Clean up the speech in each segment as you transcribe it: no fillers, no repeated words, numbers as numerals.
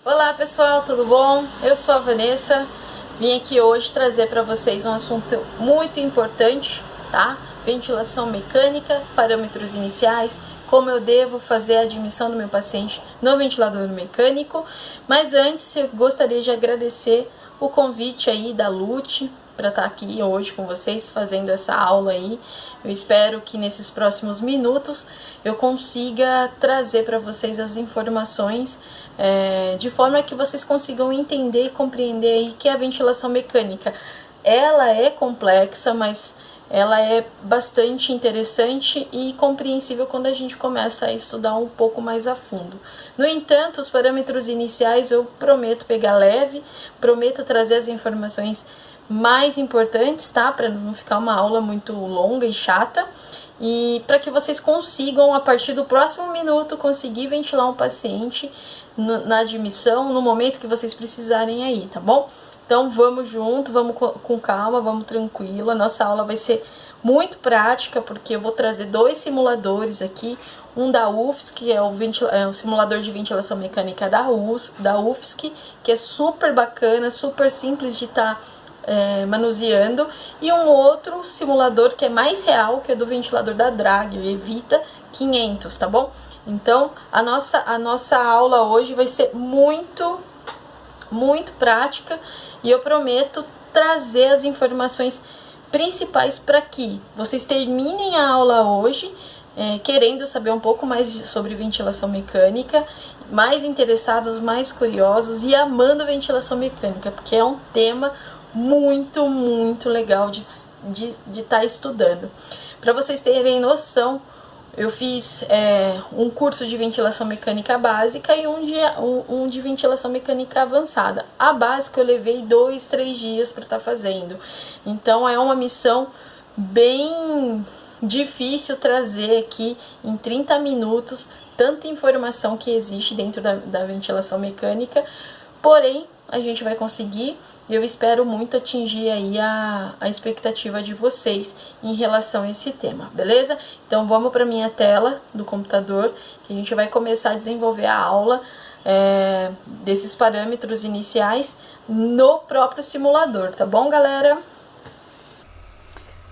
Olá pessoal, tudo bom? Eu sou a Vanessa, vim aqui hoje trazer para vocês um assunto muito importante, tá? Ventilação mecânica, parâmetros iniciais, como eu devo fazer a admissão do meu paciente no ventilador mecânico. Mas antes, eu gostaria de agradecer o convite aí da Lute para estar aqui hoje com vocês fazendo essa aula aí. Eu espero que nesses próximos minutos eu consiga trazer para vocês as informações de forma que vocês consigam entender e compreender aí que a ventilação mecânica, ela é complexa, mas ela é bastante interessante e compreensível quando a gente começa a estudar um pouco mais a fundo. No entanto, os parâmetros iniciais eu prometo pegar leve, prometo trazer as informações mais importantes, tá? Para não ficar uma aula muito longa e chata. E para que vocês consigam, a partir do próximo minuto, conseguir ventilar um paciente na admissão, no momento que vocês precisarem aí, tá bom? Então vamos junto, vamos com calma, vamos tranquilo. A nossa aula vai ser muito prática, porque eu vou trazer dois simuladores aqui. Um da UFSC, que é o simulador de ventilação mecânica da UFSC, que é super bacana, super simples de estar manuseando, e um outro simulador que é mais real, que é do ventilador da Drag, o Evita 500, tá bom? Então, a nossa aula hoje vai ser muito prática, e eu prometo trazer as informações principais para que vocês terminem a aula hoje querendo saber um pouco mais sobre ventilação mecânica, mais interessados, mais curiosos e amando ventilação mecânica, porque é um tema muito legal de estar estudando. Para vocês terem noção, eu fiz um curso de ventilação mecânica básica e um de ventilação mecânica avançada. A básica eu levei 2-3 dias para estar fazendo. Então é uma missão bem difícil trazer aqui em 30 minutos tanta informação que existe dentro da ventilação mecânica. Porém, a gente vai conseguir, e eu espero muito atingir aí a expectativa de vocês em relação a esse tema, beleza? Então vamos para minha tela do computador, que a gente vai começar a desenvolver a aula desses parâmetros iniciais no próprio simulador, tá bom, galera?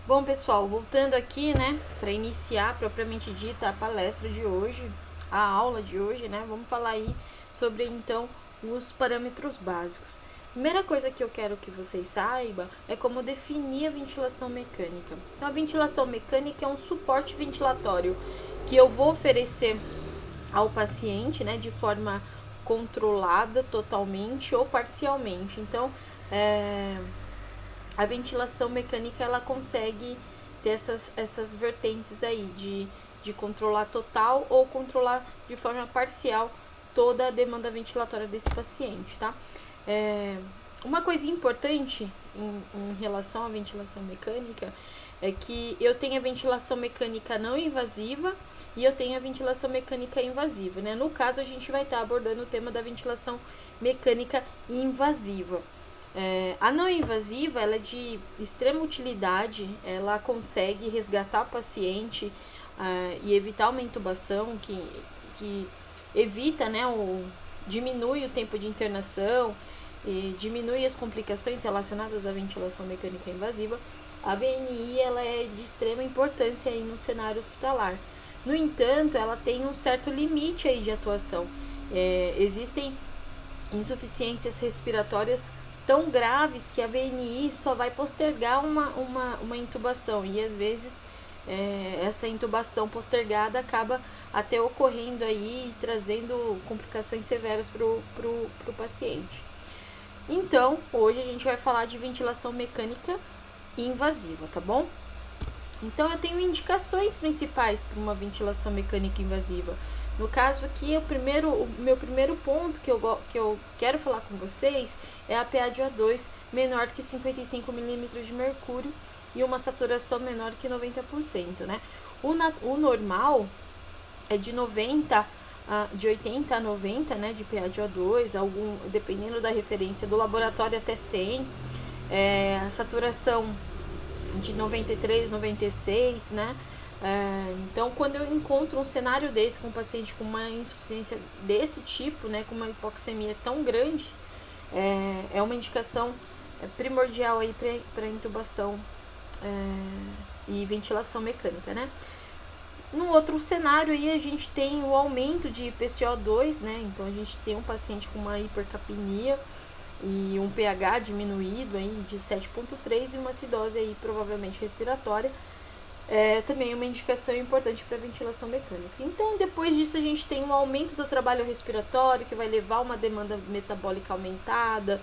Bom, pessoal, voltando aqui, né, para iniciar propriamente dita a palestra de hoje, a aula de hoje, né, vamos falar aí sobre, então, os parâmetros básicos. Primeira coisa que eu quero que vocês saibam é como definir a ventilação mecânica. Então, a ventilação mecânica é um suporte ventilatório que eu vou oferecer ao paciente, né, de forma controlada totalmente ou parcialmente. Então, a ventilação mecânica, ela consegue ter essas vertentes aí de controlar total ou controlar de forma parcial toda a demanda ventilatória desse paciente, tá? Uma coisa importante em relação à ventilação mecânica é que eu tenho a ventilação mecânica não invasiva e eu tenho a ventilação mecânica invasiva, né? No caso, a gente vai estar abordando o tema da ventilação mecânica invasiva. A não invasiva, ela é de extrema utilidade, ela consegue resgatar o paciente e evitar uma intubação que evita, né, diminui o tempo de internação, diminui as complicações relacionadas à ventilação mecânica invasiva. A VNI, ela é de extrema importância aí no cenário hospitalar. No entanto, ela tem um certo limite aí de atuação. Existem insuficiências respiratórias tão graves que a VNI só vai postergar uma intubação, e às vezes essa intubação postergada acaba até ocorrendo aí, trazendo complicações severas pro paciente. Então, hoje a gente vai falar de ventilação mecânica invasiva, tá bom? Então, eu tenho indicações principais para uma ventilação mecânica invasiva. No caso aqui, o meu primeiro ponto que eu quero falar com vocês é a PA de O2 menor que 55 milímetros de mercúrio e uma saturação menor que 90%, né? O normal é de 80 a 90, né, de PA de O2, dependendo da referência do laboratório, até 100. A saturação de 93, 96, né? Então, quando eu encontro um cenário desse com um paciente com uma insuficiência desse tipo, né, com uma hipoxemia tão grande, é uma indicação primordial aí para intubação e ventilação mecânica, né? No outro cenário aí a gente tem o aumento de PCO2, né? Então a gente tem um paciente com uma hipercapnia e um pH diminuído aí de 7,3 e uma acidose aí provavelmente respiratória. Também uma indicação importante para ventilação mecânica. Então, depois disso, a gente tem um aumento do trabalho respiratório, que vai levar a uma demanda metabólica aumentada,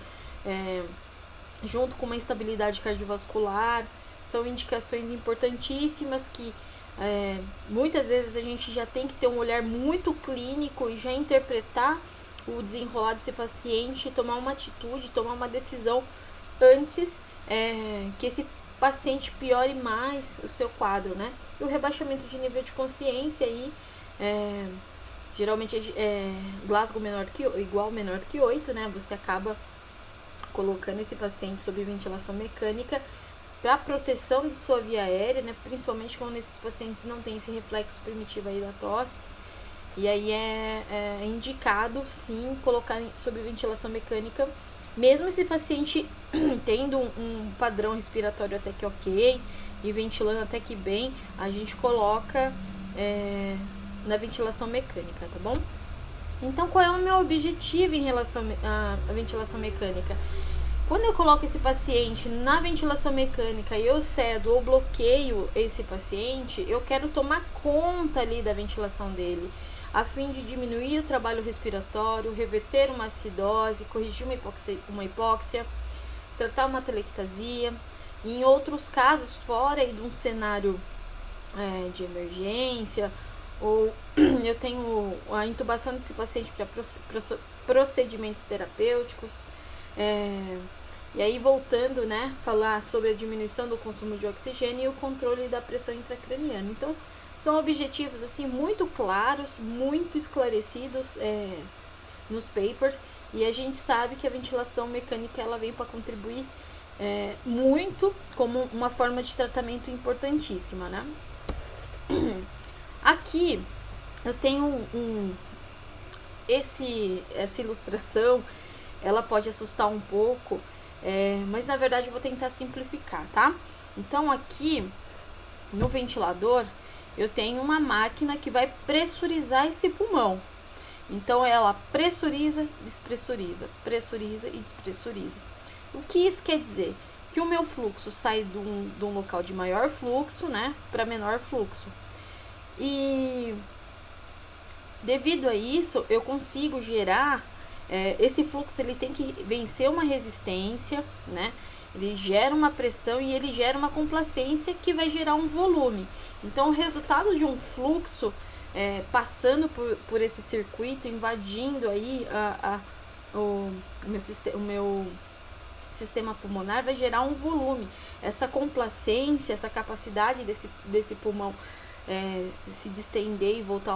junto com uma instabilidade cardiovascular. São indicações importantíssimas que muitas vezes a gente já tem que ter um olhar muito clínico e já interpretar o desenrolar desse paciente, tomar uma atitude, tomar uma decisão antes que esse paciente piore mais o seu quadro, né? E o rebaixamento de nível de consciência aí, geralmente Glasgow igual menor que 8, né? Você acaba colocando esse paciente sob ventilação mecânica para proteção de sua via aérea, né? Principalmente quando esses pacientes não têm esse reflexo primitivo aí da tosse. E aí é indicado, sim, colocar sob ventilação mecânica, mesmo esse paciente tendo um padrão respiratório até que ok e ventilando até que bem, a gente coloca na ventilação mecânica, tá bom? Então, qual é o meu objetivo em relação à ventilação mecânica? Quando eu coloco esse paciente na ventilação mecânica e eu cedo ou bloqueio esse paciente, eu quero tomar conta ali da ventilação dele, a fim de diminuir o trabalho respiratório, reverter uma acidose, corrigir uma hipóxia, tratar uma telectasia. E em outros casos, fora aí de um cenário de emergência, ou eu tenho a intubação desse paciente para procedimentos terapêuticos. E aí, voltando, né, falar sobre a diminuição do consumo de oxigênio e o controle da pressão intracraniana. Então, são objetivos assim muito claros, muito esclarecidos nos papers, e a gente sabe que a ventilação mecânica ela vem para contribuir muito como uma forma de tratamento importantíssima, né? Aqui eu tenho essa ilustração, ela pode assustar um pouco, mas na verdade eu vou tentar simplificar, tá? Então aqui no ventilador eu tenho uma máquina que vai pressurizar esse pulmão. Então ela pressuriza, despressuriza, pressuriza e despressuriza. O que isso quer dizer? Que o meu fluxo sai de um local de maior fluxo, né, para menor fluxo. E devido a isso, eu consigo gerar esse fluxo, ele tem que vencer uma resistência, né? Ele gera uma pressão e ele gera uma complacência que vai gerar um volume. Então, o resultado de um fluxo passando por esse circuito, invadindo aí o meu sistema pulmonar, vai gerar um volume. Essa complacência, essa capacidade desse pulmão se distender e voltar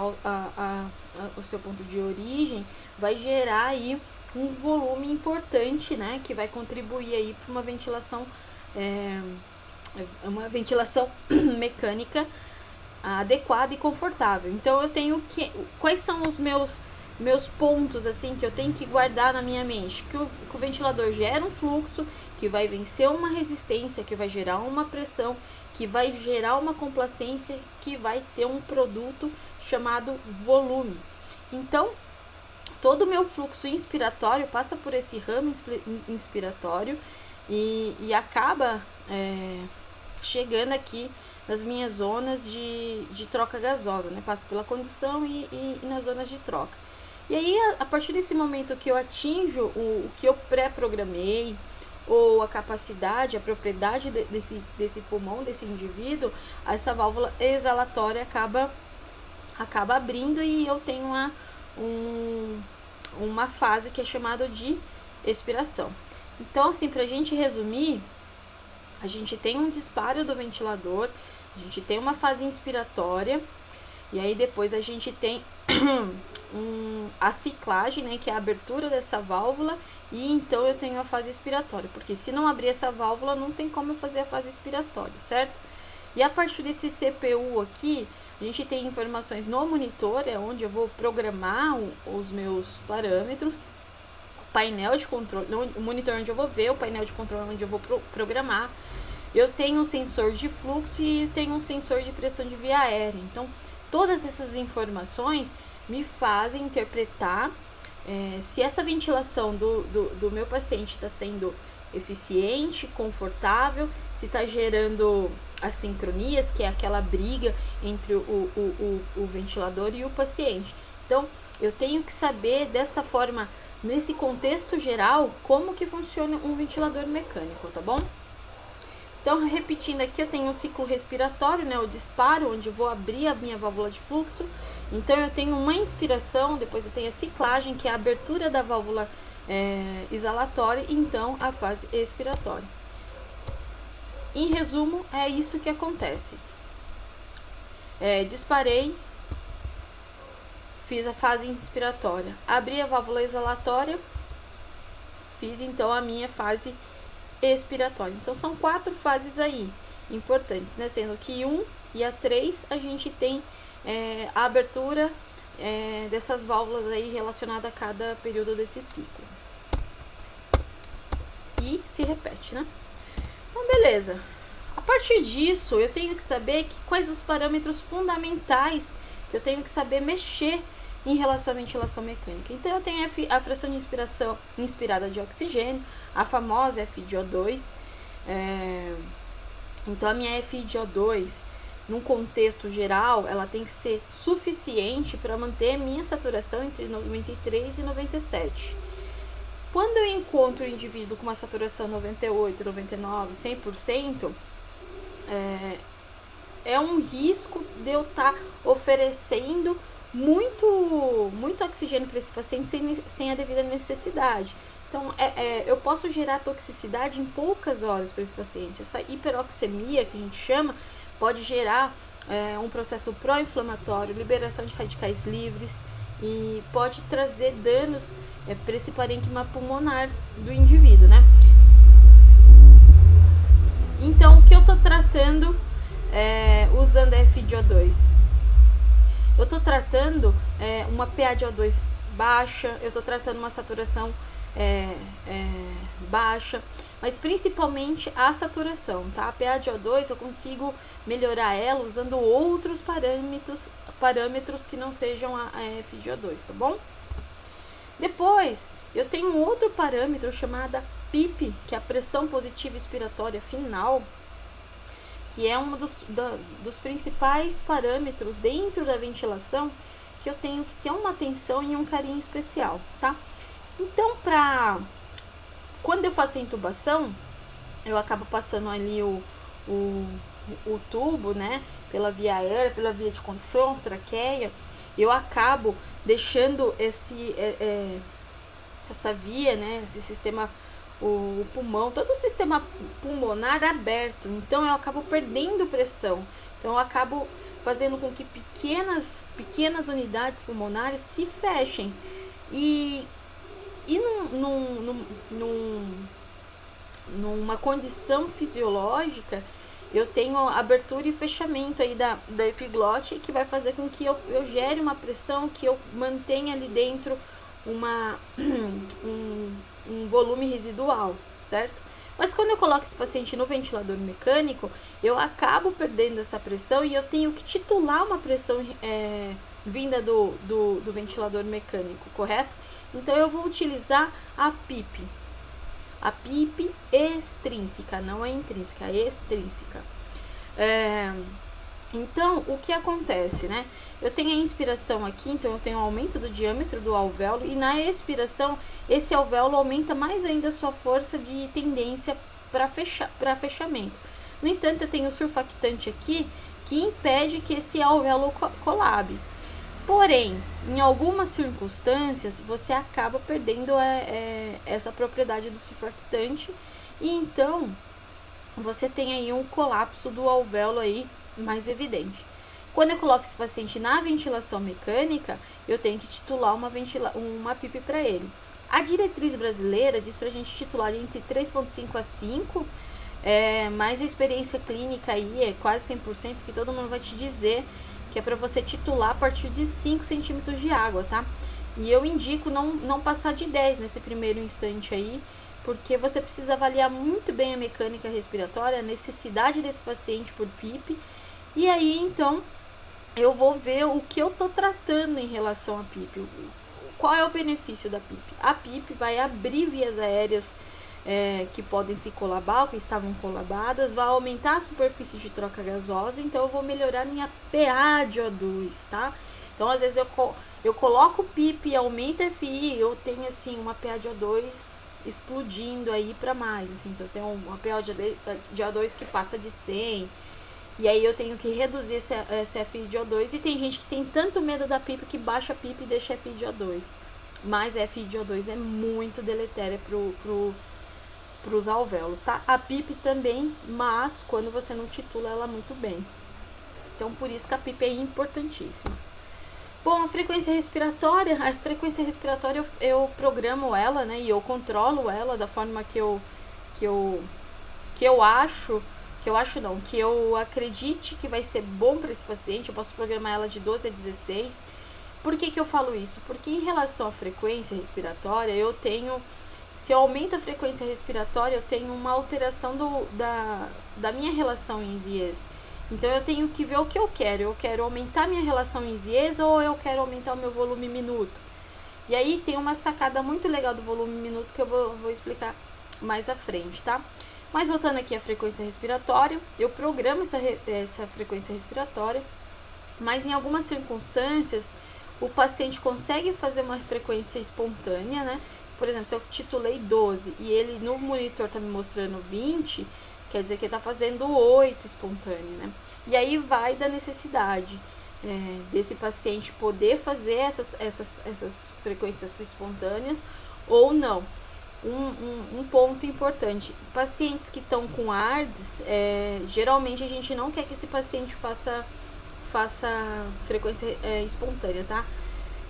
ao seu ponto de origem, vai gerar aí um volume importante, né, que vai contribuir aí para uma ventilação mecânica adequada e confortável. Então eu tenho quais são os meus pontos assim que eu tenho que guardar na minha mente? Que o ventilador gera um fluxo, que vai vencer uma resistência, que vai gerar uma pressão, que vai gerar uma complacência, que vai ter um produto chamado volume. Então, todo o meu fluxo inspiratório passa por esse ramo inspiratório e acaba chegando aqui nas minhas zonas de troca gasosa, né? Passa pela condução e nas zonas de troca. E aí, a partir desse momento que eu atinjo o que eu pré-programei, ou a capacidade, a propriedade desse pulmão, desse indivíduo, essa válvula exalatória acaba abrindo e eu tenho uma fase que é chamada de expiração. Então, assim, pra gente resumir, a gente tem um disparo do ventilador, a gente tem uma fase inspiratória, e aí depois a gente tem a ciclagem, né, que é a abertura dessa válvula, e então eu tenho a fase expiratória, porque se não abrir essa válvula, não tem como eu fazer a fase expiratória, certo? E a partir desse CPU aqui, a gente tem informações no monitor, é onde eu vou programar os meus parâmetros, painel de controle, o monitor onde eu vou ver, o painel de controle onde eu vou programar. Eu tenho um sensor de fluxo e tenho um sensor de pressão de via aérea. Então, todas essas informações me fazem interpretar se essa ventilação do meu paciente está sendo eficiente, confortável, se está gerando assincronias, que é aquela briga entre o ventilador e o paciente. Então, eu tenho que saber dessa forma, nesse contexto geral, como que funciona um ventilador mecânico, tá bom? Então, repetindo aqui, eu tenho o ciclo respiratório, né, o disparo, onde eu vou abrir a minha válvula de fluxo. Então, eu tenho uma inspiração, depois eu tenho a ciclagem, que é a abertura da válvula exalatória, e então a fase expiratória. Em resumo, é isso que acontece. Disparei, fiz a fase inspiratória, abri a válvula exalatória, fiz então a minha fase expiratória. Então são 4 fases aí importantes, né? Sendo que 1 e a 3 a gente tem a abertura dessas válvulas aí relacionada a cada período desse ciclo. E se repete, né? Então, beleza. A partir disso, eu tenho que saber quais os parâmetros fundamentais que eu tenho que saber mexer em relação à ventilação mecânica. Então, eu tenho a fração de inspiração inspirada de oxigênio, a famosa FiO2. Então, a minha FiO2, num contexto geral, ela tem que ser suficiente para manter a minha saturação entre 93 e 97. Quando eu encontro um indivíduo com uma saturação 98, 99, 100%, é um risco de eu estar oferecendo muito oxigênio para esse paciente sem a devida necessidade. Então, eu posso gerar toxicidade em poucas horas para esse paciente. Essa hiperoxemia, que a gente chama, pode gerar um processo pró-inflamatório, liberação de radicais livres, e pode trazer danos para esse parênquima pulmonar do indivíduo, né? Então, o que eu estou tratando usando a FiO2? Eu estou tratando uma PA de O2 baixa, eu estou tratando uma saturação baixa, mas principalmente a saturação, tá? A PA de O2 eu consigo melhorar ela usando outros parâmetros que não sejam a FiO2, tá bom? Depois, eu tenho um outro parâmetro chamado PIP, que é a pressão positiva expiratória final, que é um dos principais parâmetros dentro da ventilação que eu tenho que ter uma atenção e um carinho especial, tá? Então, quando eu faço a intubação, eu acabo passando ali o tubo, né, pela via aérea, pela via de condução, traqueia, eu acabo deixando essa via, né, esse sistema, o pulmão, todo o sistema pulmonar aberto, então eu acabo perdendo pressão, então eu acabo fazendo com que pequenas unidades pulmonares se fechem, e numa condição fisiológica, eu tenho abertura e fechamento aí da epiglote, que vai fazer com que eu gere uma pressão, que eu mantenha ali dentro um volume residual, certo? Mas quando eu coloco esse paciente no ventilador mecânico, eu acabo perdendo essa pressão e eu tenho que titular uma pressão vinda do ventilador mecânico, correto? Então eu vou utilizar a PIP. A PIP extrínseca, não é intrínseca, é extrínseca. Então, o que acontece, né? Eu tenho a inspiração aqui, então eu tenho um aumento do diâmetro do alvéolo, e na expiração, esse alvéolo aumenta mais ainda a sua força de tendência para fechamento. No entanto, eu tenho o surfactante aqui, que impede que esse alvéolo colabe. Porém, em algumas circunstâncias, você acaba perdendo essa propriedade do surfactante, e então você tem aí um colapso do alvéolo aí mais evidente. Quando eu coloco esse paciente na ventilação mecânica, eu tenho que titular uma PIP para ele. A diretriz brasileira diz pra gente titular entre 3,5 a 5, mas a experiência clínica aí é quase 100%, que todo mundo vai te dizer que é para você titular a partir de 5 centímetros de água, tá? E eu indico não passar de 10 nesse primeiro instante aí, porque você precisa avaliar muito bem a mecânica respiratória, a necessidade desse paciente por PIP, e aí então eu vou ver o que eu tô tratando em relação à PIP. Qual é o benefício da PIP? A PIP vai abrir vias aéreas que podem se colabar, que estavam colabadas, vai aumentar a superfície de troca gasosa, então eu vou melhorar minha PA de O2, tá? Então, às vezes eu coloco PIP e aumento a FI, eu tenho, assim, uma PA de O2 explodindo aí para mais, assim, então eu tenho uma PA de O2 que passa de 100, e aí eu tenho que reduzir esse FI de O2, e tem gente que tem tanto medo da PIP que baixa a PIP e deixa a FI de O2, mas a FI de O2 é muito deletéria pros alvéolos, tá? A PIP também, mas quando você não titula ela muito bem. Então, por isso que a PIP é importantíssima. Bom, a frequência respiratória eu programo ela, né? E eu controlo ela da forma que eu acredite que vai ser bom para esse paciente. Eu posso programar ela de 12 a 16. Por que eu falo isso? Porque em relação à frequência respiratória, se eu aumento a frequência respiratória, eu tenho uma alteração da minha relação em IES. Então, eu tenho que ver o que eu quero. Eu quero aumentar minha relação em IES ou eu quero aumentar o meu volume minuto. E aí, tem uma sacada muito legal do volume minuto que eu vou explicar mais à frente, tá? Mas voltando aqui à frequência respiratória, eu programo essa frequência respiratória, mas em algumas circunstâncias, o paciente consegue fazer uma frequência espontânea, né? Por exemplo, se eu titulei 12 e ele no monitor tá me mostrando 20, quer dizer que ele tá fazendo 8 espontâneo, né? E aí vai da necessidade desse paciente poder fazer essas frequências espontâneas ou não. Um ponto importante, pacientes que estão com ARDS, geralmente a gente não quer que esse paciente faça frequência espontânea, tá?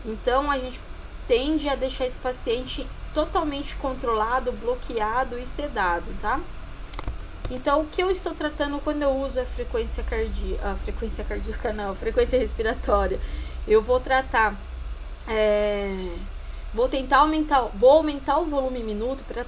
Então a gente tende a deixar esse paciente totalmente controlado, bloqueado e sedado, tá? Então, o que eu estou tratando quando eu uso a frequência respiratória? Eu vou tratar, vou aumentar o volume minuto para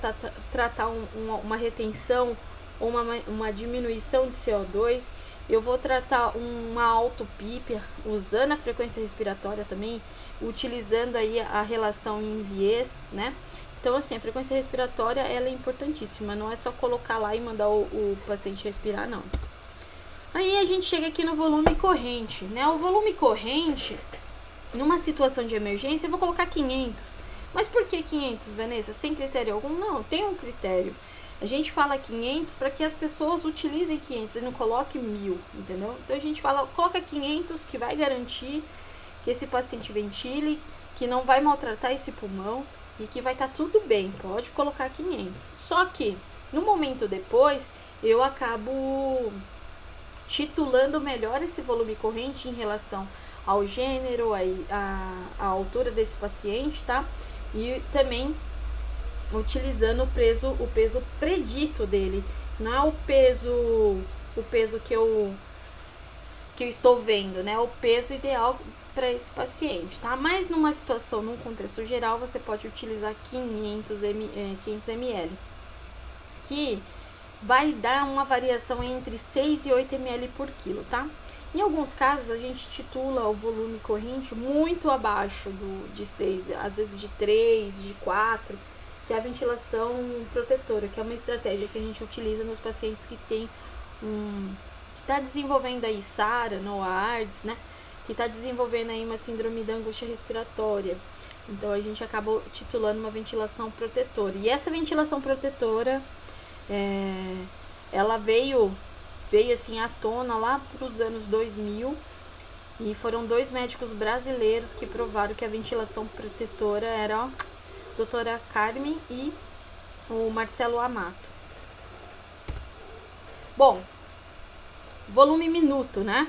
tratar uma retenção ou uma diminuição de CO2. Eu vou tratar uma auto-PIP, usando a frequência respiratória também, utilizando aí a relação em IES, né? Então, assim, a frequência respiratória, ela é importantíssima, não é só colocar lá e mandar o paciente respirar, não. Aí a gente chega aqui no volume corrente, né? O volume corrente, numa situação de emergência, eu vou colocar 500. Mas por que 500, Vanessa? Sem critério algum? Não, tem um critério. A gente fala 500 para que as pessoas utilizem 500 e não coloque 1000, entendeu? Então a gente fala, coloca 500 que vai garantir que esse paciente ventile, que não vai maltratar esse pulmão e que vai estar tudo bem, pode colocar 500. Só que, no momento depois, eu acabo titulando melhor esse volume corrente em relação ao gênero, a altura desse paciente, tá? E também utilizando o peso predito dele, não é o peso que eu estou vendo, né? O peso ideal para esse paciente, tá? Mas numa situação, num contexto geral, você pode utilizar 500 ml, que vai dar uma variação entre 6 e 8 ml por quilo, tá? Em alguns casos, a gente titula o volume corrente muito abaixo de 6, às vezes de 3, de 4, que é a ventilação protetora, que é uma estratégia que a gente utiliza nos pacientes que tem que está desenvolvendo aí SARA, NOARDS, né? Que está desenvolvendo aí uma síndrome da angústia respiratória. Então a gente acabou titulando uma ventilação protetora. E essa ventilação protetora, ela veio assim à tona lá para os anos 2000, e foram 2 médicos brasileiros que provaram que a ventilação protetora era a doutora Carmen e o Marcelo Amato. Bom, volume minuto, né?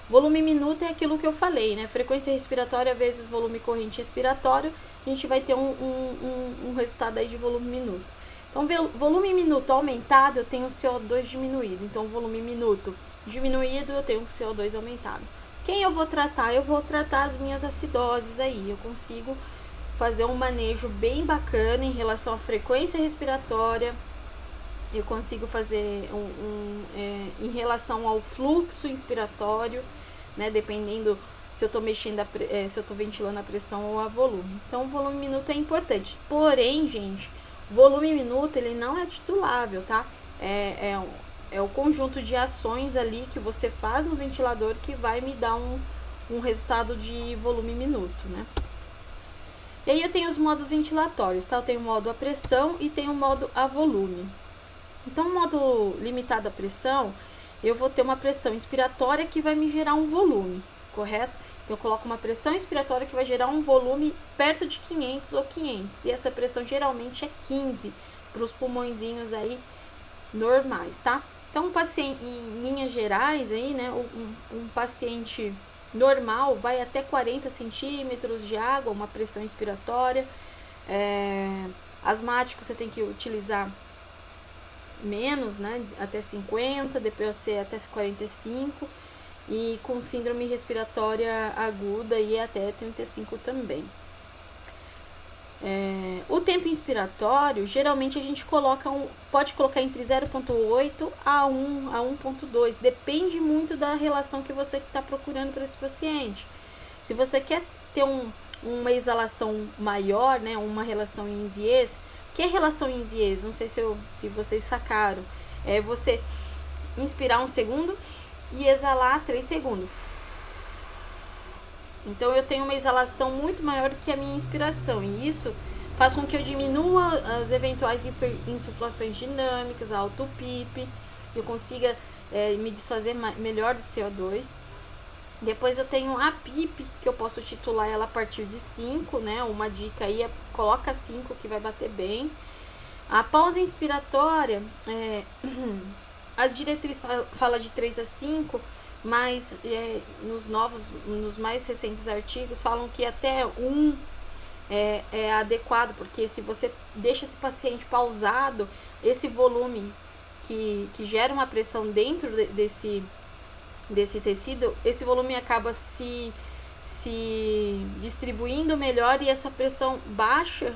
Volume minuto é aquilo que eu falei, né? Frequência respiratória vezes volume corrente respiratório, a gente vai ter um resultado aí de volume minuto. Então, volume minuto aumentado, eu tenho CO2 diminuído. Então, volume minuto diminuído, eu tenho CO2 aumentado. Quem eu vou tratar? Eu vou tratar as minhas acidoses aí. Eu consigo fazer um manejo bem bacana em relação à frequência respiratória. Eu consigo fazer em relação ao fluxo inspiratório, né? Dependendo se eu estou mexendo, se eu estou ventilando a pressão ou a volume. Então, o volume minuto é importante. Porém, gente, o volume minuto ele não é titulável, tá? É o conjunto de ações ali que você faz no ventilador que vai me dar um resultado de volume minuto, né? E aí eu tenho os modos ventilatórios, tá? Eu tenho o modo a pressão e tenho o modo a volume. Então, o modo limitado à pressão, eu vou ter uma pressão inspiratória que vai me gerar um volume, correto? Então, eu coloco uma pressão inspiratória que vai gerar um volume perto de 500 ou 500. E essa pressão geralmente é 15 para os pulmõezinhos aí normais, tá? Então, um paciente, em linhas gerais aí, né, um paciente normal vai até 40 centímetros de água, uma pressão inspiratória. Asmático você tem que utilizar menos, né, até 50, DPOC até 45 e com síndrome respiratória aguda e até 35 também. O tempo inspiratório, geralmente a gente pode colocar entre 0,8 a 1 a 1,2, depende muito da relação que você está procurando para esse paciente. Se você quer ter uma exalação maior, né, uma relação em INSIES. O que é relação em INSIES? Não sei se vocês sacaram. É você inspirar 1 segundo e exalar 3 segundos. Então, eu tenho uma exalação muito maior do que a minha inspiração. E isso faz com que eu diminua as eventuais hiperinsuflações dinâmicas, a auto-PIP. Eu consiga me desfazer melhor do CO2. Depois eu tenho a PIP, que eu posso titular ela a partir de 5, né? Uma dica aí é coloca 5 que vai bater bem. A pausa inspiratória, a diretriz fala de 3 a 5, mas nos mais recentes artigos falam que até 1 é adequado, porque se você deixa esse paciente pausado, esse volume que gera uma pressão dentro desse tecido, esse volume acaba se distribuindo melhor e essa pressão baixa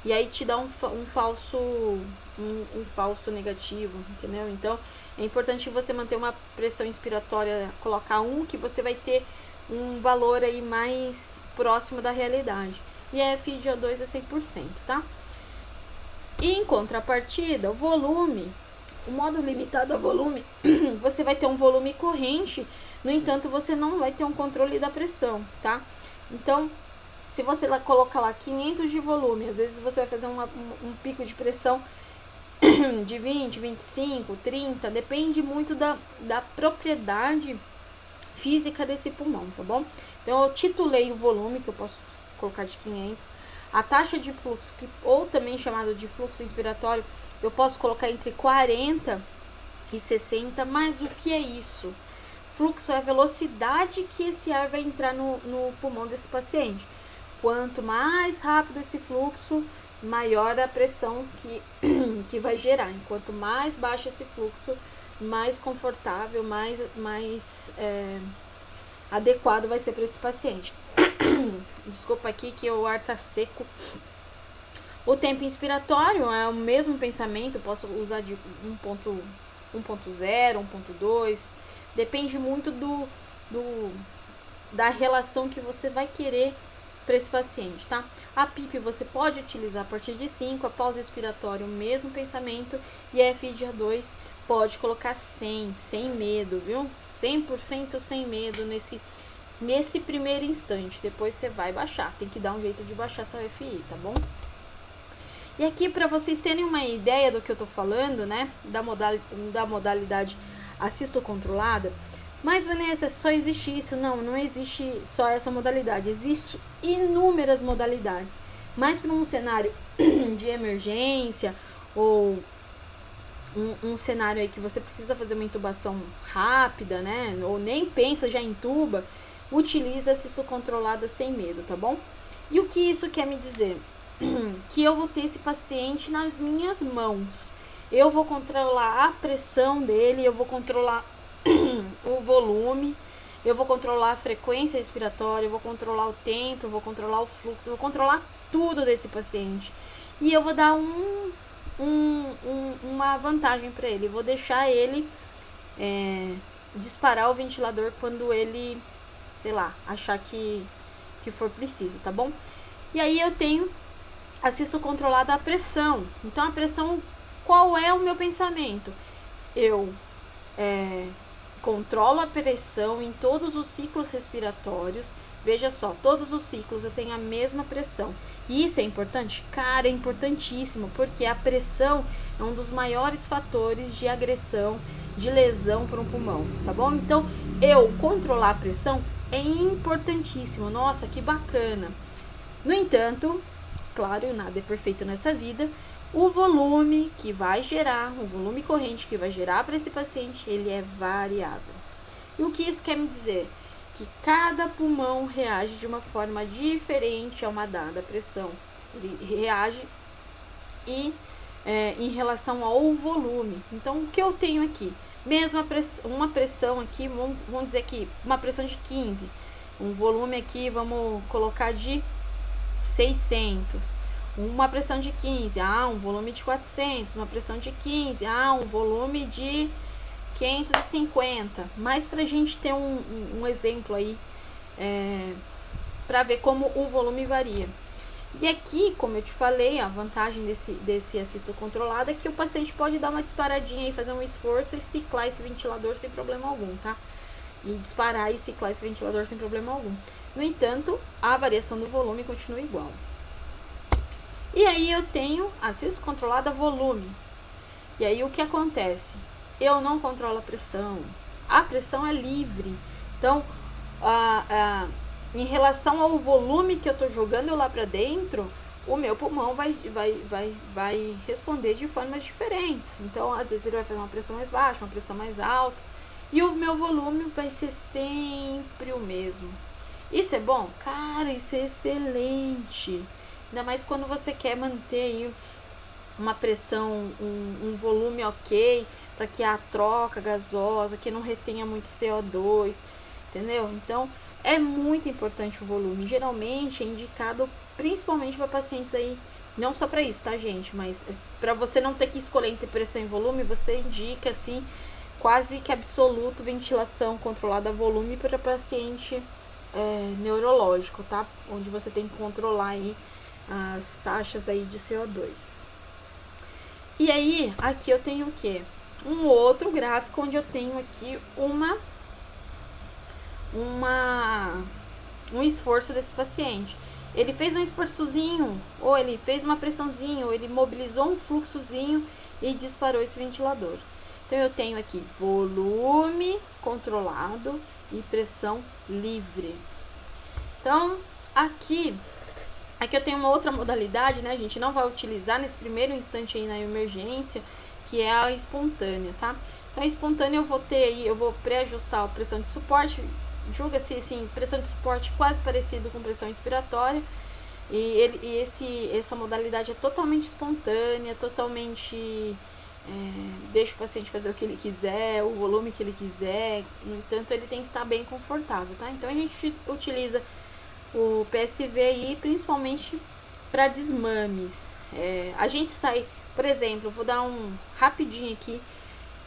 e aí te dá um falso negativo, entendeu? Então é importante você manter uma pressão inspiratória, colocar 1, que você vai ter um valor aí mais próximo da realidade. E a FiO2 é 100%, tá? E em contrapartida, o volume, o modo limitado a volume, você vai ter um volume corrente, no entanto, você não vai ter um controle da pressão, tá? Então, se você colocar lá 500 de volume, às vezes você vai fazer um pico de pressão de 20, 25, 30, depende muito da propriedade física desse pulmão, tá bom? Então, eu titulei o volume, que eu posso colocar de 500, a taxa de fluxo, ou também chamado de fluxo inspiratório, eu posso colocar entre 40 e 60, mas o que é isso? Fluxo é a velocidade que esse ar vai entrar no pulmão desse paciente. Quanto mais rápido esse fluxo, maior a pressão que vai gerar. Enquanto mais baixo esse fluxo, mais confortável, mais adequado vai ser para esse paciente. Desculpa aqui que o ar tá seco. O tempo inspiratório é o mesmo pensamento, posso usar de 1.0, 1.2, depende muito da relação que você vai querer para esse paciente, tá? A PIP você pode utilizar a partir de 5, a pausa expiratória o mesmo pensamento e a FiO2 pode colocar 100, sem medo, viu? 100% sem medo nesse primeiro instante, depois você vai baixar, tem que dar um jeito de baixar essa FI, tá bom? E aqui, para vocês terem uma ideia do que eu tô falando, né, da modalidade assisto-controlada, mas, Vanessa, só existe isso? Não existe só essa modalidade, existe inúmeras modalidades, mas para um cenário de emergência ou um cenário aí que você precisa fazer uma intubação rápida, né? Ou nem pensa, já intuba, utiliza a cisto controlada sem medo, tá bom? E o que isso quer me dizer? Que eu vou ter esse paciente nas minhas mãos. Eu vou controlar a pressão dele, eu vou controlar o volume, eu vou controlar a frequência respiratória, eu vou controlar o tempo, eu vou controlar o fluxo, eu vou controlar tudo desse paciente. E eu vou dar uma vantagem para ele. Eu vou deixar ele disparar o ventilador quando ele, sei lá, achar que for preciso, tá bom? E aí eu tenho assisto controlada a pressão. Então a pressão, qual é o meu pensamento? Eu controlo a pressão em todos os ciclos respiratórios. Veja só, todos os ciclos eu tenho a mesma pressão. E isso é importante? Cara, é importantíssimo, porque a pressão é um dos maiores fatores de agressão, de lesão para um pulmão, tá bom? Então, eu controlar a pressão é importantíssimo. Nossa, que bacana. No entanto, claro, nada é perfeito nessa vida. O volume que vai gerar, o volume corrente que vai gerar para esse paciente, ele é variável. E o que isso quer me dizer? Que cada pulmão reage de uma forma diferente a uma dada pressão. Ele reage em relação ao volume. Então, o que eu tenho aqui? Uma pressão aqui, vamos dizer aqui, uma pressão de 15. Um volume aqui, vamos colocar de 600. Uma pressão de 15, um volume de 400. Uma pressão de 15, um volume de 550. Mas pra gente ter um exemplo aí, para ver como o volume varia. E aqui, como eu te falei, a vantagem desse assisto controlado é que o paciente pode dar uma disparadinha e fazer um esforço e ciclar esse ventilador sem problema algum, tá? E disparar e ciclar esse ventilador sem problema algum. No entanto, a variação do volume continua igual. E aí eu tenho assisto controlado a volume. E aí o que acontece? Eu não controlo a pressão. A pressão é livre. Então, em relação ao volume que eu estou jogando lá para dentro, o meu pulmão vai responder de formas diferentes. Então, às vezes ele vai fazer uma pressão mais baixa, uma pressão mais alta. E o meu volume vai ser sempre o mesmo. Isso é bom? Cara, isso é excelente. Ainda mais quando você quer manter aí uma pressão, um volume ok, para que a troca gasosa, que não retenha muito CO2, entendeu? Então, é muito importante o volume. Geralmente é indicado principalmente para pacientes aí, não só para isso, tá, gente? Mas para você não ter que escolher entre pressão e volume, você indica, assim, quase que absoluto ventilação controlada a volume para paciente neurológico, tá? Onde você tem que controlar aí as taxas aí de CO2. E aí, aqui eu tenho o quê? Um outro gráfico onde eu tenho aqui um esforço desse paciente. Ele fez um esforçozinho, ou ele fez uma pressãozinha, ou ele mobilizou um fluxozinho e disparou esse ventilador. Então eu tenho aqui volume controlado e pressão livre. Então, aqui eu tenho uma outra modalidade, né? A gente não vai utilizar nesse primeiro instante aí na emergência, que é a espontânea, tá? Então, a espontânea eu vou pré-ajustar a pressão de suporte, julga-se assim, pressão de suporte quase parecido com pressão inspiratória, essa modalidade é totalmente espontânea, totalmente deixa o paciente fazer o que ele quiser, o volume que ele quiser, no entanto ele tem que estar bem confortável, tá? Então a gente utiliza o PSV aí principalmente para desmames. A gente sai, por exemplo, vou dar um rapidinho aqui.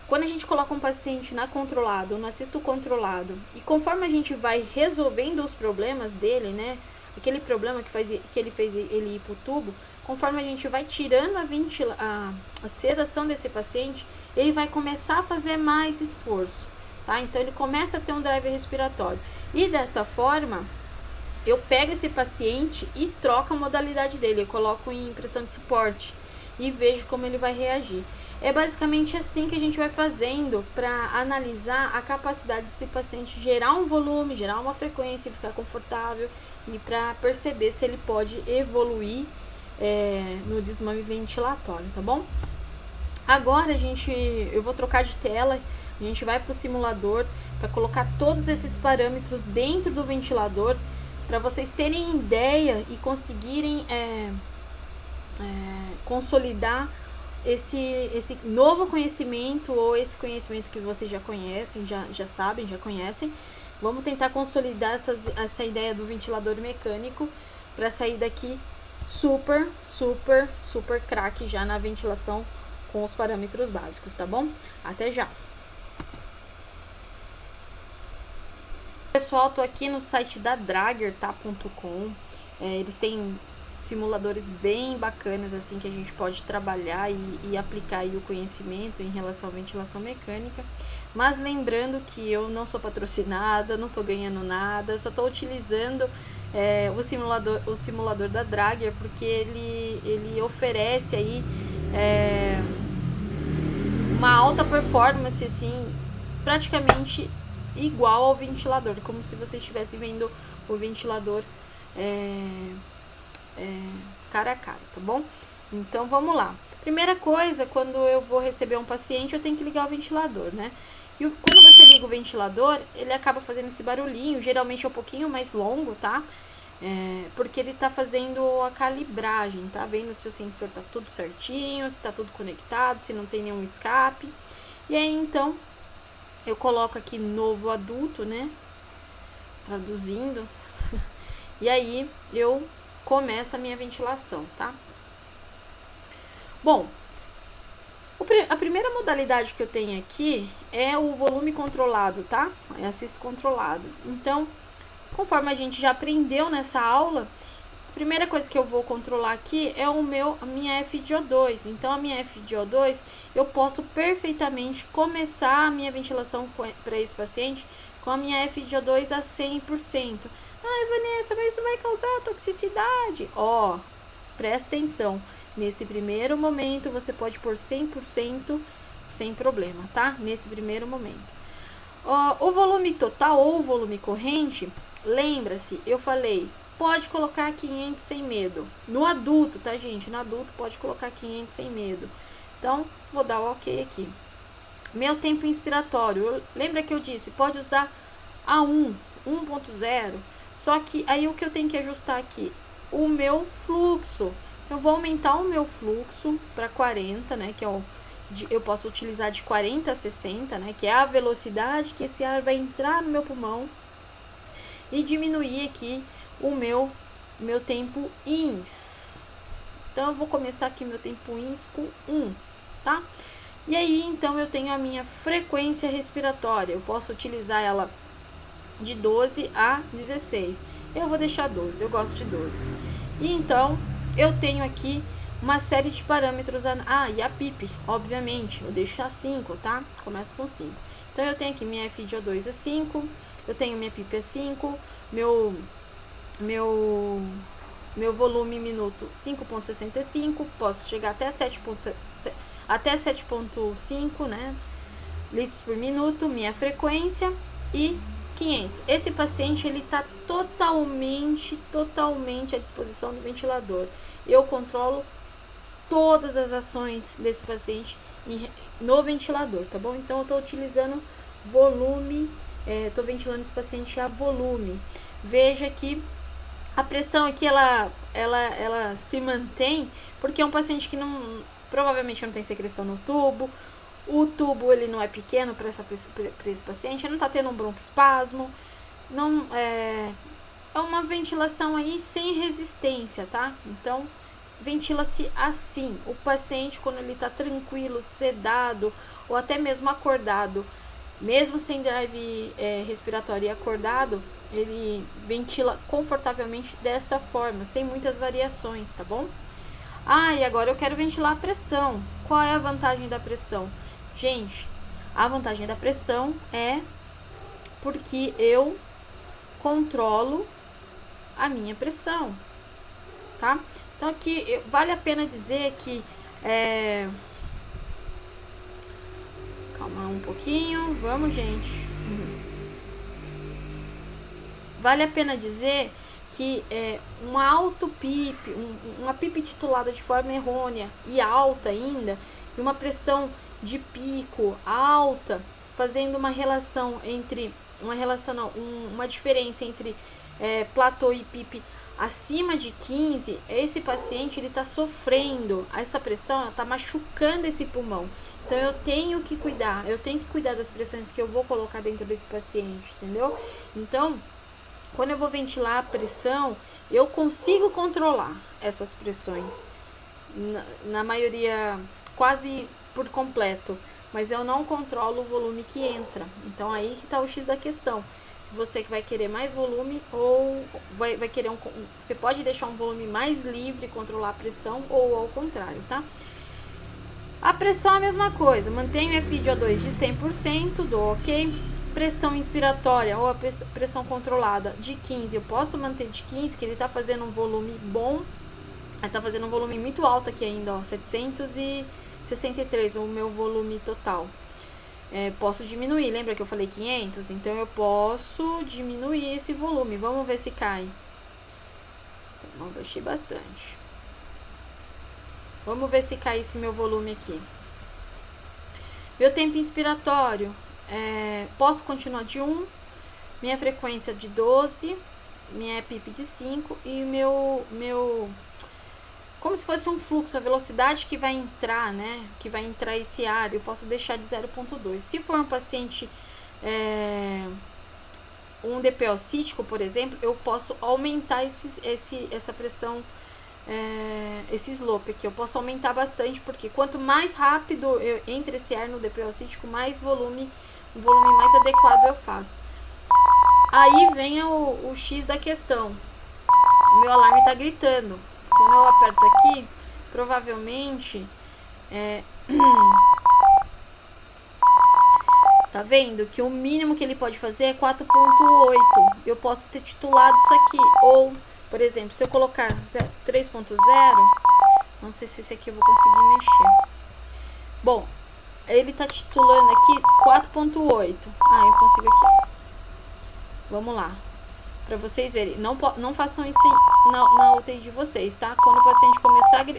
Quando a gente coloca um paciente na controlada ou no assisto controlado, e conforme a gente vai resolvendo os problemas dele, né? Aquele problema que ele fez ele ir pro tubo, conforme a gente vai tirando a sedação desse paciente, ele vai começar a fazer mais esforço, tá? Então ele começa a ter um drive respiratório. E dessa forma, eu pego esse paciente e troco a modalidade dele, eu coloco em pressão de suporte e vejo como ele vai reagir. É basicamente assim que a gente vai fazendo para analisar a capacidade desse paciente gerar um volume, gerar uma frequência, ficar confortável e para perceber se ele pode evoluir no desmame ventilatório, tá bom? Agora eu vou trocar de tela, a gente vai para o simulador para colocar todos esses parâmetros dentro do ventilador, para vocês terem ideia e conseguirem consolidar esse novo conhecimento, ou esse conhecimento que vocês já conhecem, já sabem, já conhecem. Vamos tentar consolidar essa ideia do ventilador mecânico para sair daqui super craque já na ventilação com os parâmetros básicos, tá bom? Até já! Pessoal, tô aqui no site da Drager.com. Eles têm simuladores bem bacanas assim que a gente pode trabalhar e aplicar aí o conhecimento em relação à ventilação mecânica. Mas lembrando que eu não sou patrocinada, não tô ganhando nada, só tô utilizando o simulador da Drager, porque ele oferece aí uma alta performance assim, praticamente igual ao ventilador, como se você estivesse vendo o ventilador cara a cara, tá bom? Então vamos lá. Primeira coisa, quando eu vou receber um paciente, eu tenho que ligar o ventilador, né? E quando você liga o ventilador, ele acaba fazendo esse barulhinho, geralmente é um pouquinho mais longo, tá? Porque ele tá fazendo a calibragem, tá? Vendo se o sensor tá tudo certinho, se tá tudo conectado, se não tem nenhum escape. E aí, então, eu coloco aqui novo adulto, né? Traduzindo. E aí, eu começo a minha ventilação, tá? Bom, a primeira modalidade que eu tenho aqui é o volume controlado, tá? É assisto controlado. Então, conforme a gente já aprendeu nessa aula, a primeira coisa que eu vou controlar aqui é a minha FiO2. Então, a minha FiO2, eu posso perfeitamente começar a minha ventilação para esse paciente com a minha FiO2 a 100%. Ai, Vanessa, mas isso vai causar toxicidade? Ó, presta atenção. Nesse primeiro momento, você pode pôr 100% sem problema, tá? Nesse primeiro momento. O volume total ou o volume corrente, lembra-se, eu falei, pode colocar 500 sem medo. No adulto, tá, gente? No adulto pode colocar 500 sem medo. Então, vou dar o ok aqui. Meu tempo inspiratório, lembra que eu disse, pode usar A1, 1.0. Só que aí o que eu tenho que ajustar aqui? O meu fluxo. Eu vou aumentar o meu fluxo para 40, né? Que eu posso utilizar de 40 a 60, né? Que é a velocidade que esse ar vai entrar no meu pulmão. E diminuir aqui o meu tempo ins. Então, eu vou começar aqui meu tempo ins com 1, tá? E aí, então, eu tenho a minha frequência respiratória. Eu posso utilizar ela de 12 a 16. Eu vou deixar 12, eu gosto de 12. E então, eu tenho aqui uma série de parâmetros. E a PIP, obviamente, eu deixo a 5, tá? Começo com 5. Então, eu tenho aqui minha FiO2 a 5, eu tenho minha PIP a 5, meu volume minuto 5.65, posso chegar até 7.5, né? Litros por minuto, minha frequência e 500. Esse paciente, ele tá totalmente à disposição do ventilador. Eu controlo todas as ações desse paciente no ventilador, tá bom? Então, eu tô utilizando volume, tô ventilando esse paciente a volume. Veja que a pressão aqui, ela se mantém, porque é um paciente que provavelmente não tem secreção no tubo. O tubo, ele não é pequeno para esse paciente, ele não tá tendo um broncoespasmo, é uma ventilação aí sem resistência, tá? Então, ventila-se assim. O paciente, quando ele tá tranquilo, sedado, ou até mesmo acordado, mesmo sem drive respiratório e acordado, ele ventila confortavelmente dessa forma, sem muitas variações, tá bom? E agora eu quero ventilar a pressão. Qual é a vantagem da pressão? Gente, a vantagem da pressão é porque eu controlo a minha pressão, tá? Então aqui vale a pena dizer que calma um pouquinho, vamos, gente. Vale a pena dizer que uma PIP titulada de forma errônea e alta ainda, de uma pressão de pico alta, fazendo uma relação entre, uma diferença entre platô e PIP acima de 15, esse paciente ele está sofrendo, essa pressão está machucando esse pulmão. Então eu tenho que cuidar das pressões que eu vou colocar dentro desse paciente, entendeu? Então, quando eu vou ventilar a pressão, eu consigo controlar essas pressões, na maioria quase por completo, mas eu não controlo o volume que entra. Então aí que está o X da questão. Se você vai querer mais volume ou vai querer você pode deixar um volume mais livre, controlar a pressão, ou ao contrário, tá? A pressão é a mesma coisa, mantenho o FiO2 de 100%, dou ok. Pressão inspiratória ou a pressão controlada de 15, eu posso manter de 15, que ele tá fazendo um volume bom, ele tá fazendo um volume muito alto aqui ainda, ó, 763, o meu volume total. Posso diminuir, lembra que eu falei 500? Então eu posso diminuir esse volume, vamos ver se cai. Eu baixei bastante. Vamos ver se cai esse meu volume aqui. Meu tempo inspiratório, posso continuar de 1, minha frequência de 12, minha PIP de 5 e meu como se fosse um fluxo, a velocidade que vai entrar, né? Que vai entrar esse ar, eu posso deixar de 0,2. Se for um paciente, um DPO cítico, por exemplo, eu posso aumentar essa pressão, esse slope aqui. Eu posso aumentar bastante, porque quanto mais rápido eu entre esse ar no DPO cítico, mais volume mais adequado eu faço. Aí vem o X da questão. O meu alarme tá gritando. Quando eu aperto aqui, provavelmente tá vendo que o mínimo que ele pode fazer é 4.8. Eu posso ter titulado isso aqui. Ou, por exemplo, se eu colocar 3.0, não sei se esse aqui eu vou conseguir mexer. Bom, ele tá titulando aqui 4.8. Eu consigo aqui. Vamos lá. Pra vocês verem. Não façam isso na UTI de vocês, tá? Quando o paciente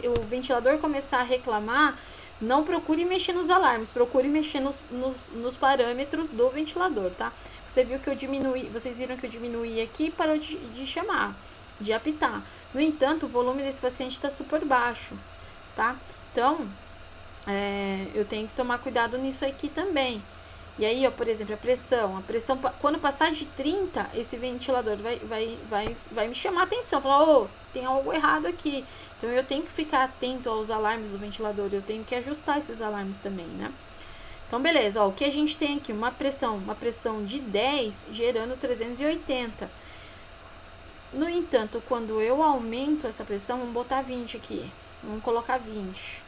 o ventilador começar a reclamar, não procure mexer nos alarmes, procure mexer nos parâmetros do ventilador, tá? Vocês viram que eu diminuí aqui e parou de chamar, de apitar. No entanto, o volume desse paciente está super baixo, tá? Então, eu tenho que tomar cuidado nisso aqui também. E aí, ó, por exemplo, a pressão quando passar de 30, esse ventilador vai me chamar a atenção, falar, tem algo errado aqui. Então eu tenho que ficar atento aos alarmes do ventilador, eu tenho que ajustar esses alarmes também, né? Então beleza, ó, o que a gente tem aqui? Uma pressão de 10 gerando 380. No entanto, quando eu aumento essa pressão, vamos botar 20 aqui, vamos colocar 20.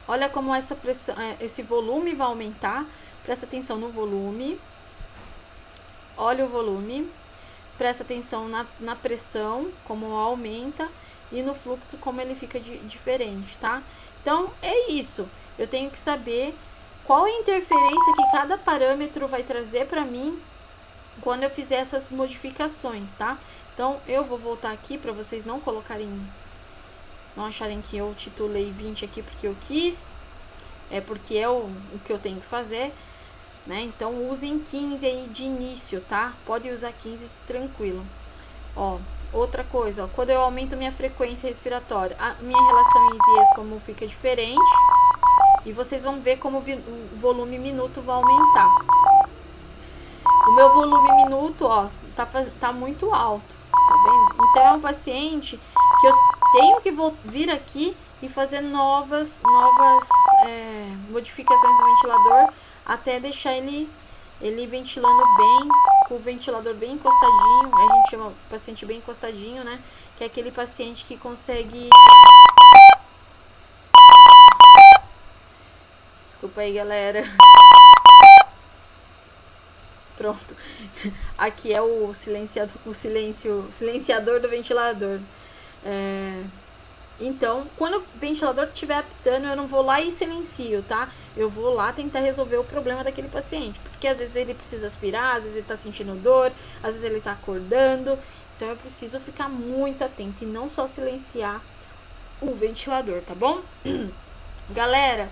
Olha como essa pressão, esse volume vai aumentar. Presta atenção no volume. Olha o volume. Presta atenção na pressão, como aumenta. E no fluxo, como ele fica diferente, tá? Então, é isso. Eu tenho que saber qual a interferência que cada parâmetro vai trazer para mim quando eu fizer essas modificações, tá? Então, eu vou voltar aqui para vocês não acharem que eu titulei 20 aqui porque eu quis. É porque é o que eu tenho que fazer, né? Então, usem 15 aí de início, tá? Pode usar 15 tranquilo. Ó, outra coisa, ó, quando eu aumento minha frequência respiratória, a minha relação em Zias como fica diferente. E vocês vão ver como o volume minuto vai aumentar. O meu volume minuto, ó, tá muito alto, tá vendo? Então, é um paciente que eu tenho que vir aqui e fazer novas modificações no ventilador até deixar ele ventilando bem, com o ventilador bem encostadinho. A gente chama o paciente bem encostadinho, né? Que é aquele paciente que consegue... Desculpa aí, galera. Pronto. Aqui é o silenciador do ventilador. Então, quando o ventilador estiver apitando, eu não vou lá e silencio, tá? Eu vou lá tentar resolver o problema daquele paciente. Porque às vezes ele precisa aspirar, às vezes ele tá sentindo dor, às vezes ele tá acordando. Então eu preciso ficar muito atento e não só silenciar o ventilador, tá bom? Galera,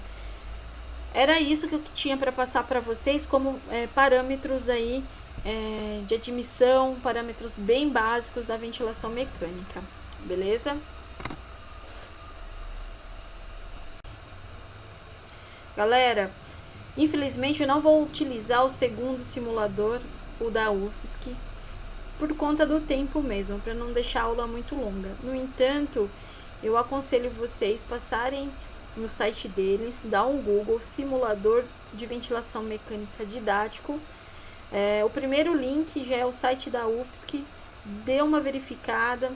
era isso que eu tinha para passar para vocês como parâmetros aí de admissão, parâmetros bem básicos da ventilação mecânica, beleza? Galera, infelizmente eu não vou utilizar o segundo simulador, o da UFSC, por conta do tempo mesmo, para não deixar a aula muito longa. No entanto, eu aconselho vocês passarem no site deles, dar um Google, simulador de ventilação mecânica didático. O primeiro link já é o site da UFSC, dê uma verificada,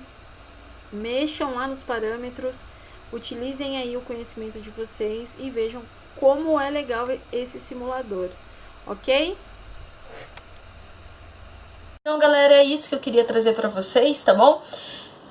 mexam lá nos parâmetros, utilizem aí o conhecimento de vocês e vejam como é legal esse simulador, ok? Então, galera, é isso que eu queria trazer para vocês, tá bom?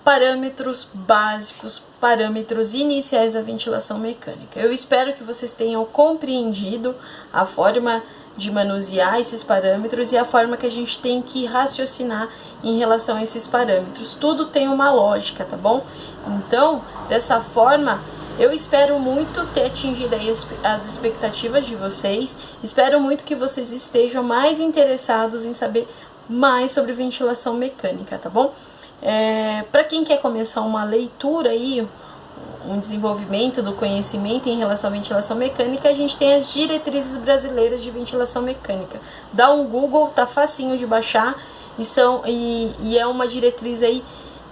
Parâmetros básicos, parâmetros iniciais da ventilação mecânica. Eu espero que vocês tenham compreendido a forma de manusear esses parâmetros e a forma que a gente tem que raciocinar em relação a esses parâmetros. Tudo tem uma lógica, tá bom? Então, dessa forma, eu espero muito ter atingido aí as expectativas de vocês. Espero muito que vocês estejam mais interessados em saber mais sobre ventilação mecânica, tá bom? Para quem quer começar uma leitura aí, um desenvolvimento do conhecimento em relação à ventilação mecânica, a gente tem as diretrizes brasileiras de ventilação mecânica. Dá um Google, tá facinho de baixar e é uma diretriz aí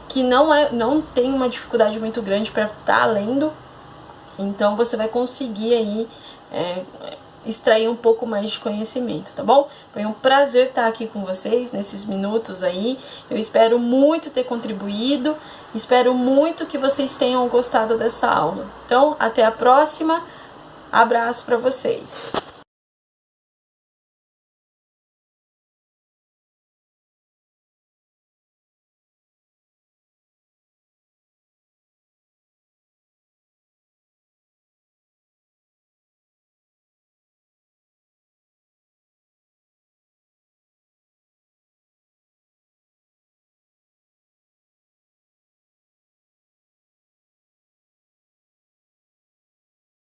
que não tem uma dificuldade muito grande para estar lendo. Então você vai conseguir aí extrair um pouco mais de conhecimento, tá bom? Foi um prazer estar aqui com vocês nesses minutos aí. Eu espero muito ter contribuído, espero muito que vocês tenham gostado dessa aula. Então, até a próxima. Abraço para vocês.